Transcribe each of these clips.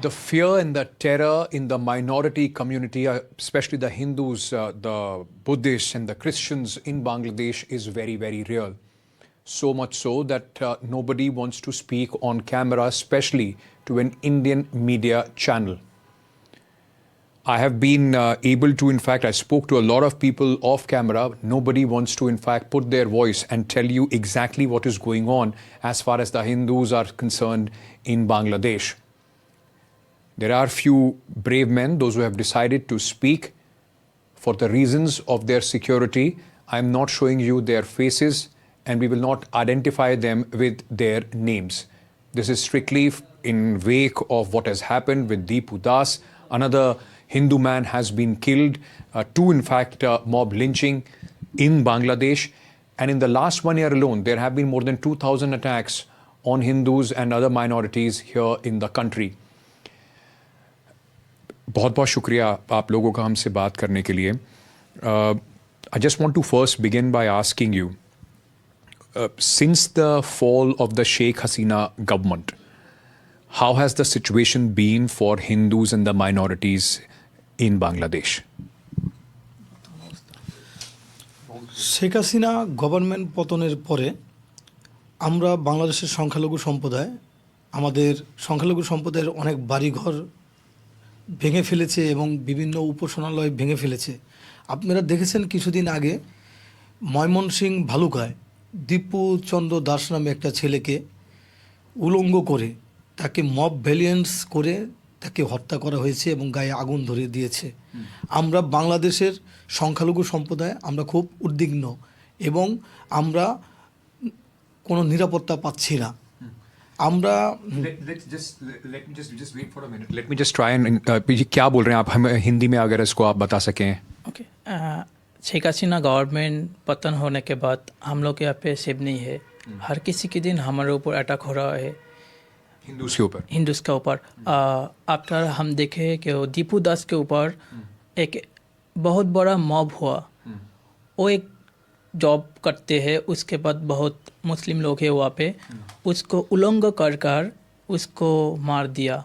The fear and the terror in the minority community, especially the Hindus, the Buddhists, and the Christians in Bangladesh, is very, very real. So much so that nobody wants to speak on camera, especially to an Indian media channel. I have been able to, in fact, I spoke to a lot of people off camera. Nobody wants to, in fact, put their voice and tell you exactly what is going on as far as the Hindus are concerned in Bangladesh. There are few brave men, those who have decided to speak for the reasons of their security. I am not showing you their faces, and we will not identify them with their names. This is strictly in wake of what has happened with Deepu Das. Another Hindu man has been killed, two in fact mob lynching in Bangladesh. And in the last 1 year alone, there have been more than 2,000 attacks on Hindus and other minorities here in the country. बहुत बहुत शुक्रिया आप लोगों का हमसे बात करने के लिए. I just want to first begin by asking you, since the fall of the Sheikh Hasina government, how has the situation been for Hindus and the minorities in Bangladesh? Sheikh Hasina government পতনের পরে আমরা বাংলাদেশের সংখ্যালঘু সম্প্রদায় আমাদের সংখ্যালঘু সম্প্রদায়ের অনেক বাড়িঘর ভেঙে ফেলেছে এবং বিভিন্ন উপাসনালয় ভেঙে ফেলেছে. আপনারা দেখেছেন কিছুদিন আগে ময়মনসিংহ ভালুকায় দীপু চন্দ্র দাস নামে একটা ছেলেকে উলঙ্গ করে তাকে মব ভ্যালিয়েন্স করে তাকে হত্যা করা হয়েছে এবং গায়ে আগুন ধরিয়ে দিয়েছে. আমরা বাংলাদেশের সংখ্যালঘু সম্প্রদায় আমরা খুব উদ্বিগ্ন এবং আমরা কোনো নিরাপত্তা পাচ্ছি না. আমরা just wait for a minute. Let me just try and क्या बोल रहे हैं आप, हम हिंदी में अगर इसको आप बता सकें. ओके. शेख हसीना गवर्नमेंट पतन होने के बाद हम लोग यहाँ पे सेफ नहीं है. हर किसी के दिन हमारे ऊपर अटैक हो रहा है, हिंदूस के ऊपर. आफ्टर हम देखे कि दीपू दास के ऊपर एक बहुत बड़ा मॉब हुआ. वो एक जॉब करते हैं, उसके बाद बहुत मुस्लिम लोग हैं वहाँ पे, उसको उलंग कर उसको मार दिया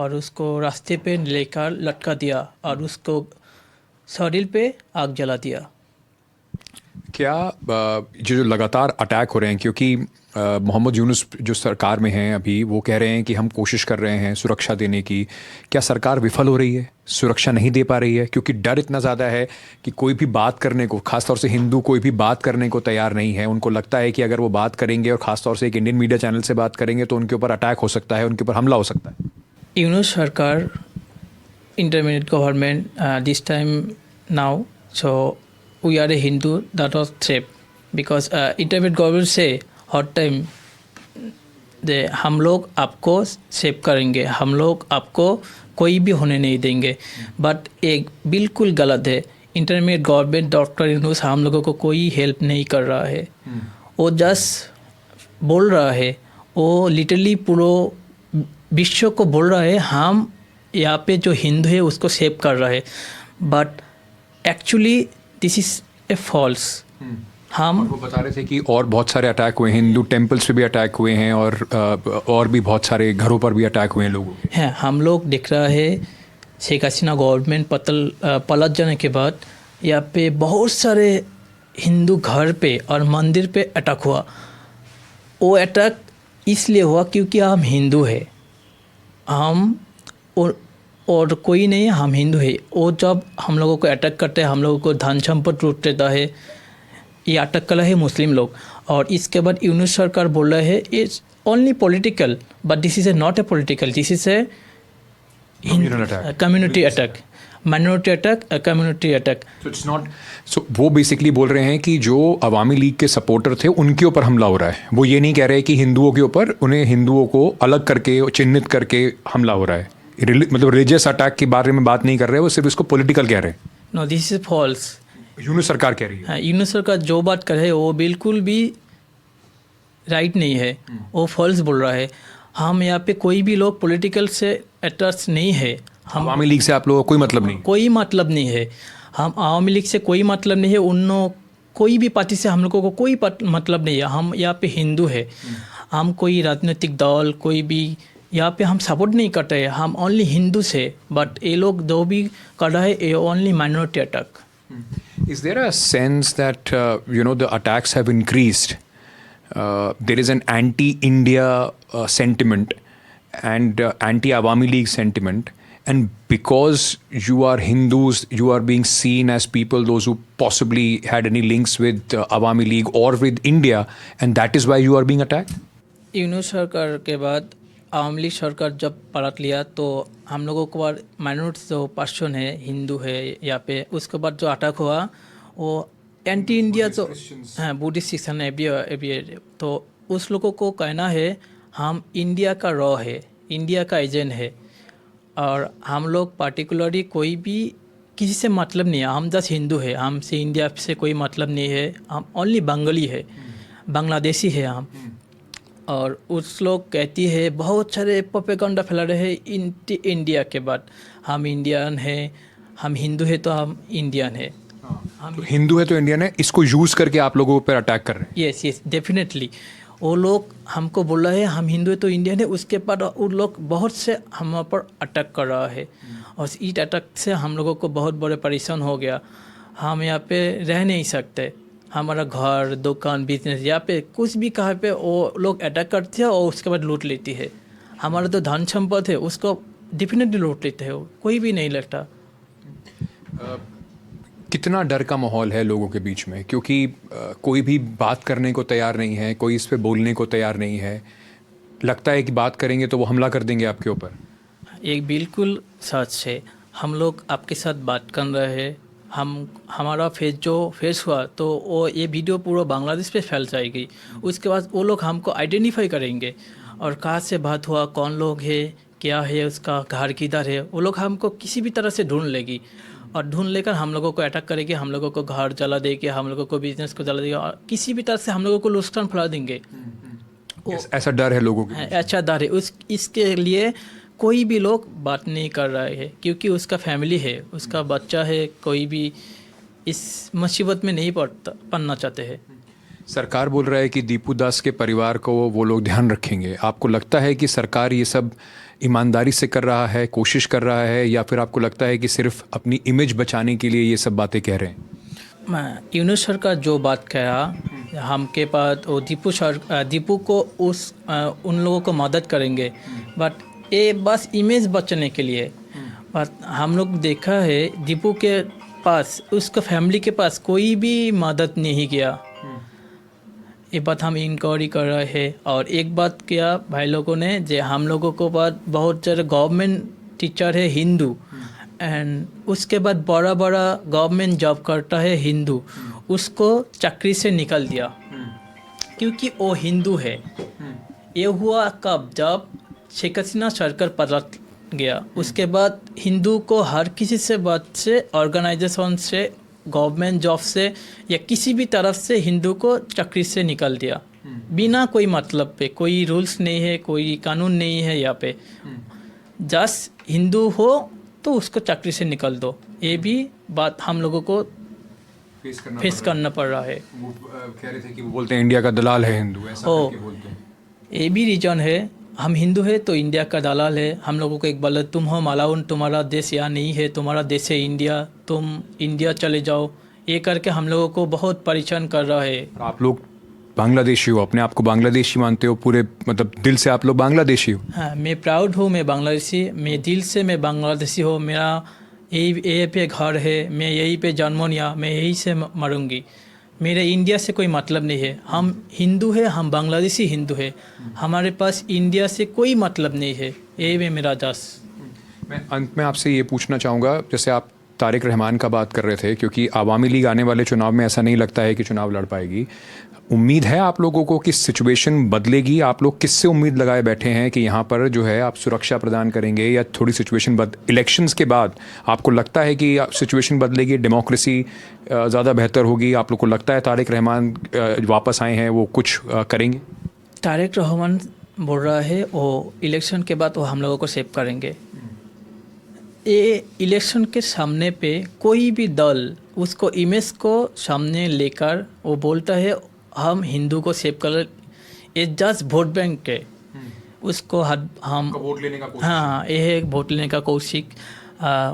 और उसको रास्ते पे लेकर लटका दिया और उसको शरीर पे आग जला दिया. क्या जो लगातार अटैक हो रहे हैं, क्योंकि मोहम्मद यूनुस जो सरकार में हैं अभी, वो कह रहे हैं कि हम कोशिश कर रहे हैं सुरक्षा देने की, क्या सरकार विफल हो रही है, सुरक्षा नहीं दे पा रही है? क्योंकि डर इतना ज़्यादा है कि कोई भी बात करने को, खासतौर से हिंदू कोई भी बात करने को तैयार नहीं है. उनको लगता है कि अगर वो बात करेंगे और ख़ासतौर से एक इंडियन मीडिया चैनल से बात करेंगे तो उनके ऊपर अटैक हो सकता है, उनके ऊपर हमला हो सकता है. यूनुस सरकार intermediate government this time now, so we are a Hindu that was safe because intermediate government say हर टाइम दे हम लोग आपको सेव करेंगे, हम लोग आपको कोई भी होने नहीं देंगे. बट एक बिल्कुल गलत है. इंटरमीडिएट गवर्नमेंट डॉक्टर यूनुस हम लोगों को कोई हेल्प नहीं कर रहा है. वो जस्ट बोल रहा है, वो लिटरली पूरा विश्व को बोल रहा है हम यहाँ पे जो हिंदू है उसको सेव कर रहा है. But actually this is a false. हम वो बता रहे थे कि और बहुत सारे अटैक हुए हैं, हिंदू टेम्पल्स पे भी अटैक हुए हैं और भी बहुत सारे घरों पर भी अटैक हुए हैं लोगों के. हैं हम लोग देख रहा है शेख हसीना गवर्नमेंट पलट जाने के बाद यहाँ पे बहुत सारे हिंदू घर पे और मंदिर पे अटैक हुआ. वो अटैक इसलिए हुआ क्योंकि हम हिंदू है, हम और कोई नहीं, हम हिंदू है. वो जब हम लोगों को अटैक करते हैं, हम लोगों को धन संपत्ति लूट लेता है, ये अटैक कर रहे हैं मुस्लिम लोग. और इसके बाद यूनुस सरकार बोल रहे हैं it's only political, but this is a not a political, this is a community attack, minority attack, community attack. So it's not, so वो बेसिकली बोल रहे हैं कि जो अवामी लीग के सपोर्टर थे उनके ऊपर हमला हो रहा है. वो ये नहीं कह रहे कि हिंदुओं के ऊपर, उन्हें हिंदुओं को अलग करके चिन्हित करके हमला हो रहा है. मतलब रिलीजियस अटैक के बारे में बात नहीं कर रहे, वो सिर्फ इसको पॉलिटिकल कह रहे हैं. No, this is false. Yunus सरकार कह रही है. हाँ, यूनुस सरकार जो बात कर रहे हैं वो बिल्कुल भी राइट नहीं है, वो फॉल्स बोल रहा है. हम यहाँ पे कोई भी लोग पॉलिटिकल से अटैच नहीं है. हम आवामी लीग से आप लोगों को कोई मतलब नहीं? कोई मतलब नहीं है. हम आवामी लीग से कोई मतलब नहीं है, उन कोई भी पार्टी से हम लोगों को कोई मतलब नहीं है. हम यहाँ पे हिंदू है, हम कोई राजनीतिक दल कोई भी यहाँ पे हम सपोर्ट नहीं करते हैं, हम ओनली हिंदू से, बट ये लोग जो भी कर रहा है ये only minority attack. Is there a sense that the attacks have increased? There is an anti-India sentiment and anti-Awami League sentiment, and because you are Hindus, you are being seen as people those who possibly had any links with Awami League or with India, and that is why you are being attacked. Yunus सरकार के बाद Awami league सरकार जब पलट लिया तो हम लोगों को बाद माइनॉरिटी जो पर्सन है, हिंदू है यहाँ पे, उसके बाद जो अटैक हुआ वो एंटी इंडिया जो हाँ बुद्धिस्ट क्रिश्चियन है, तो उस लोगों को कहना है हम इंडिया का रॉ है, इंडिया का एजेंट है, और हम लोग पार्टिकुलरली कोई भी किसी से मतलब नहीं है, हम जस्ट हिंदू है, हमसे इंडिया से कोई मतलब नहीं है, हम ओनली बंगाली है, बांग्लादेशी है हम. और उस लोग कहती है बहुत सारे प्रोपेगेंडा फैला रहे हैं इंडिया के बाद, हम इंडियन है, हम हिंदू है तो हम इंडियन है, तो हिंदू है तो इंडियन है, इसको यूज़ करके आप लोगों पर अटैक कर रहे हैं. Yes definitely. वो लोग हमको बोल रहे हैं हम हिंदू है तो इंडियन है, उसके बाद उन लोग बहुत से हम पर अटैक कर रहा है, और इस अटैक से हम लोगों को बहुत बड़े परेशान हो गया. हम यहाँ पे रह नहीं सकते, हमारा घर दुकान बिजनेस यहाँ पे कुछ भी कहाँ पे वो लोग अटैक करते हैं और उसके बाद लूट लेती है. हमारा तो धन संपत्ति है उसको डेफिनेटली लूट लेते हैं, कोई भी नहीं लगता. कितना डर का माहौल है लोगों के बीच में, क्योंकि कोई भी बात करने को तैयार नहीं है, कोई इस पे बोलने को तैयार नहीं है, लगता है कि बात करेंगे तो वो हमला कर देंगे आपके ऊपर. एक बिल्कुल सच है, हम लोग आपके साथ बात कर रहे हैं, हमारा फेस हुआ तो वो ये वीडियो पूरा बांग्लादेश पे फैल जाएगी, उसके बाद वो लोग हमको आइडेंटिफाई करेंगे और कहाँ से बात हुआ, कौन लोग है, क्या है, उसका घर किधर है, वो लोग हमको किसी भी तरह से ढूंढ लेगी और ढूंढ लेकर हम लोगों को अटैक करेगी, हम लोगों को घर जला देगी, हम लोगों को बिजनेस को जला देगी और किसी भी तरह से हम लोगों को नुकसान फैला देंगे. ऐसा डर है लोगों को. अच्छा डर है इसके लिए कोई भी लोग बात नहीं कर रहे हैं, क्योंकि उसका फैमिली है, उसका बच्चा है, कोई भी इस मुसीबत में नहीं पड़ना चाहते हैं. सरकार बोल रहा है कि दीपू दास के परिवार को वो लोग ध्यान रखेंगे. आपको लगता है कि सरकार ये सब ईमानदारी से कर रहा है, कोशिश कर रहा है, या फिर आपको लगता है कि सिर्फ अपनी इमेज बचाने के लिए ये सब बातें कह रहे हैं? यूनुस सरकार जो बात कहा हम के पास वो दीपू को उन लोगों को मदद करेंगे, बट ये बस इमेज बचाने के लिए. बट हम लोग देखा है दीपू के पास, उसका फैमिली के पास कोई भी मदद नहीं किया. ये बात हम इंक्वायरी कर रहे हैं. और एक बात किया भाई लोगों ने, जो हम लोगों को बाद बहुत सारे गवर्नमेंट टीचर है हिंदू, एंड उसके बाद बड़ा बड़ा गवर्नमेंट जॉब करता है हिंदू, उसको चाकरी से निकाल दिया क्योंकि वो हिंदू है. ये हुआ कब, जब शेख हसीना सरकार पलट गया, उसके बाद हिंदू को हर किसी से बात से, ऑर्गेनाइजेशन से, गवर्नमेंट जॉब से या किसी भी तरफ से हिंदू को चाकरी से निकाल दिया बिना कोई मतलब पे. कोई रूल्स नहीं है, कोई कानून नहीं है यहाँ पे, जस्ट हिंदू हो तो उसको चाकरी से निकाल दो. ये भी बात हम लोगों को फेस करना पड़ रहा है. वो कह रहे थे कि वो बोलते हैं इंडिया का दलाल है हिंदू, ऐसा करके बोलते हैं. ये भी रीजन है, हम हिंदू है तो इंडिया का दलाल है. हम लोगों को एक बोला तुम हो मालाउन, तुम्हारा देश यहाँ नहीं है, तुम्हारा देश है इंडिया, तुम इंडिया चले जाओ, ये करके हम लोगों को बहुत परेशान कर रहा है. आप लोग बांग्लादेशी हो, अपने आप को बांग्लादेशी मानते हो, पूरे मतलब दिल से आप लोग बांग्लादेशी हो? हाँ, मैं प्राउड हूँ, मैं बांग्लादेशी, मैं दिल से मैं बांग्लादेशी हूँ. मेरा यही पे घर है, मैं यहीं पे जन्म लिया, मैं यहीं से मरूंगी. मेरे इंडिया से कोई मतलब नहीं है. हम हिंदू है, हम बांग्लादेशी हिंदू है, हमारे पास इंडिया से कोई मतलब नहीं है. ये भी मेरा जस. मैं अंत में आपसे ये पूछना चाहूँगा, जैसे आप तारिक रहमान का बात कर रहे थे, क्योंकि आवामी लीग आने वाले चुनाव में ऐसा नहीं लगता है कि चुनाव लड़ पाएगी. उम्मीद है आप लोगों को कि सिचुएशन बदलेगी? आप लोग किससे उम्मीद लगाए बैठे हैं कि यहाँ पर जो है आप सुरक्षा प्रदान करेंगे, या थोड़ी सिचुएशन इलेक्शंस के बाद आपको लगता है कि सिचुएशन बदलेगी, डेमोक्रेसी ज़्यादा बेहतर होगी? आप लोग को लगता है तारिक रहमान वापस आए हैं, वो कुछ करेंगे? तारिक रहमान बोल रहा है वो इलेक्शन के बाद वो हम लोगों को सेव करेंगे. ये इलेक्शन के सामने पे कोई भी दल उसको इमेज को सामने लेकर वो बोलता है हम हिंदू को सेव कर, ये जस्ट वोट बैंक है. उसको हम वोट लेने का हाँ ये है वोट लेने का कोशिश।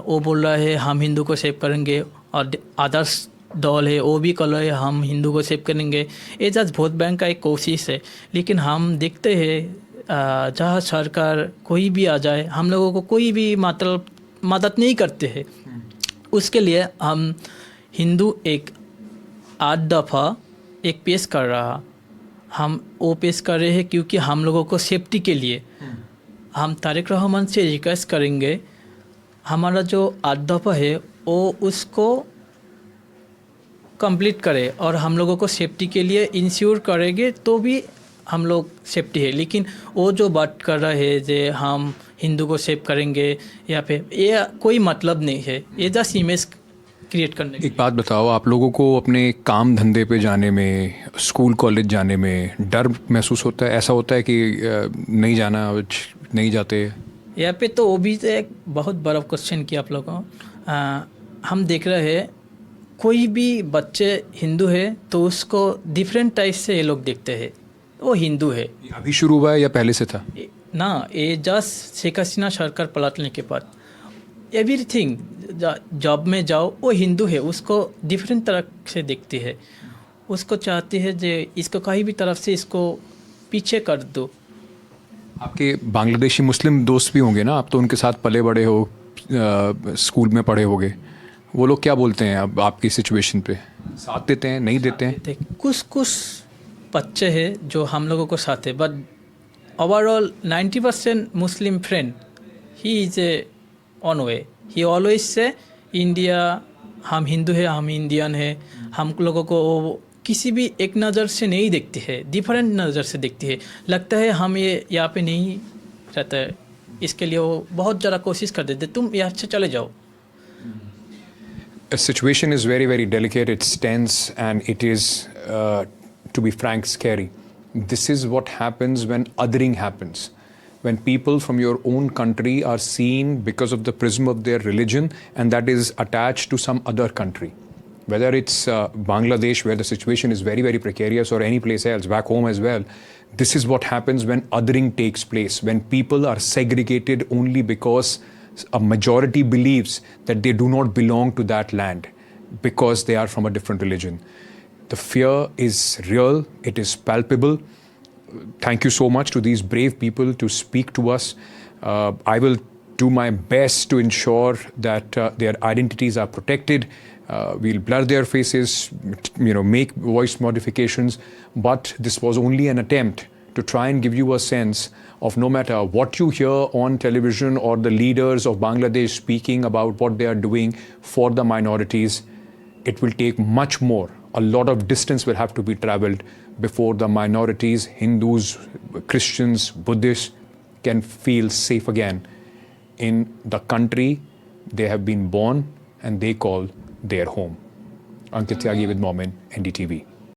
वो बोल रहा है हम हिंदू को सेव करेंगे, और अदर्स दल है वो भी कर रहे हैं हम हिंदू को सेव करेंगे। ये जस्ट वोट बैंक का एक कोशिश है। लेकिन हम देखते हैं जहाँ सरकार कोई भी आ जाए हम लोगों को कोई भी मतलब मदद नहीं करते हैं। उसके लिए हम हिंदू एक 8 दफ़ा एक पेश कर रहा, हम वो पेश कर रहे हैं क्योंकि हम लोगों को सेफ्टी के लिए हम तारिक रहमान से रिक्वेस्ट करेंगे हमारा जो 8 दफ़ा है वो उसको कंप्लीट करे और हम लोगों को सेफ्टी के लिए इंश्योर करेंगे तो भी हम लोग सेफ्टी है। लेकिन वो जो बात कर रहा है जे हम हिंदू को सेव करेंगे या फिर ये कोई मतलब नहीं है, ये जस्ट इमेज क्रिएट करने के एक बात बताओ, आप लोगों को अपने काम धंधे पे जाने में, स्कूल कॉलेज जाने में डर महसूस होता है? ऐसा होता है कि नहीं जाना, नहीं जाते? यहाँ पे तो वो भी एक बहुत बड़ा क्वेश्चन किया आप लोगों को। हम देख रहे हैं कोई भी बच्चे हिंदू है तो उसको डिफरेंट टाइप से ये लोग देखते हैं वो हिंदू है। अभी शुरू हुआ है या पहले से था? ना ये जस्ट शेख हसीना सरकार पलटने के बाद एवरीथिंग जॉब में जाओ वो हिंदू है उसको डिफरेंट तरह से देखती है, उसको चाहती है जे इसको कहीं भी तरफ से इसको पीछे कर दो। आपके बांग्लादेशी मुस्लिम दोस्त भी होंगे ना, आप तो उनके साथ पले बड़े हो, स्कूल में पढ़े होगे, वो लोग क्या बोलते हैं अब आपकी सिचुएशन पे? साथ देते हैं, नहीं देते हैं? कुछ बच्चे हैं जो हम लोगों को साथ है, but overall 90% Muslim friend he is a on way. He always say India, हम हिंदू है, हम इंडियन है, हम लोगों को वो किसी भी एक नज़र से नहीं देखती है, डिफरेंट नज़र से देखती है। लगता है हम ये यहाँ पे नहीं रहता है, इसके लिए वो बहुत ज़्यादा कोशिश कर देते तुम यहाँ से चले जाओ। The situation is very, very delicate. It's tense and it is, to be frank, scary. This is what happens when othering happens. When people from your own country are seen because of the prism of their religion and that is attached to some other country. Whether it's Bangladesh, where the situation is very, very precarious, or any place else, back home as well. This is what happens when othering takes place, when people are segregated only because a majority believes that they do not belong to that land because they are from a different religion. The fear is real, it is palpable. Thank you so much to these brave people to speak to us. I will do my best to ensure that their identities are protected. We'll blur their faces, make voice modifications, but this was only an attempt to try and give you a sense of no matter what you hear on television or the leaders of Bangladesh speaking about what they are doing for the minorities, it will take much more. A lot of distance will have to be traveled before the minorities, Hindus, Christians, Buddhists, can feel safe again in the country they have been born and they call their home. Ankit Tyagi with Momin, NDTV.